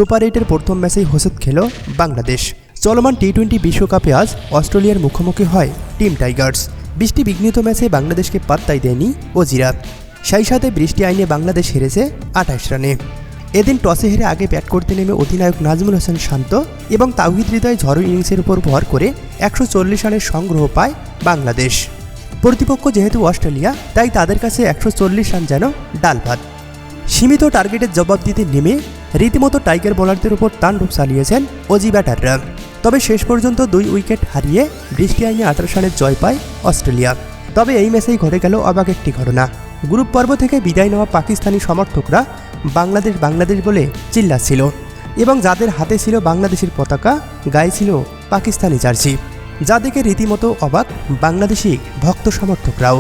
Super 8-এর প্রথম ম্যাচেই হোঁচট খেল বাংলাদেশ। চলমান টি-20 বিশ্বকাপে আজ অস্ট্রেলিয়ার মুখোমুখি হয় টিম টাইগার্স। বৃষ্টি বিঘ্নিত ম্যাচে বাংলাদেশকে পাত্তাই দেয়নি অজিরা। সেই সাথে বৃষ্টি আইনে বাংলাদেশ হেরেছে 28 রানে। এদিন টসে হেরে আগে ব্যাট করতে নেমে অধিনায়ক নাজমুল হোসেন শান্ত এবং তাওহিদ হৃদয় ঝড়ো ইনিংসের উপর ভর করে 140 রানের সংগ্রহ পায় বাংলাদেশ। প্রতিপক্ষ যেহেতু অস্ট্রেলিয়া, তাই তাদের কাছে 140 রান যেন ডাল ভাত। সীমিত টার্গেটের জবাব দিতে নেমে রীতিমতো টাইগার বোলারদের উপর তাণ্ডব চালিয়েছেন অজি ব্যাটাররা। তবে শেষ পর্যন্ত 2 উইকেট হারিয়ে বৃষ্টি আইনে 28 রানের জয় পায় অস্ট্রেলিয়া। তবে এই ম্যাচেই ঘটে গেল অবাক একটি ঘটনা। গ্রুপ পর্ব থেকে বিদায় নেওয়া পাকিস্তানি সমর্থকরা বাংলাদেশ বাংলাদেশ বলে চিল্লাচ্ছিল এবং যাদের হাতে ছিল বাংলাদেশের পতাকা, গায়ে ছিল পাকিস্তানি জার্সি, যা দেখে রীতিমতো অবাক বাংলাদেশি ভক্ত সমর্থকরাও।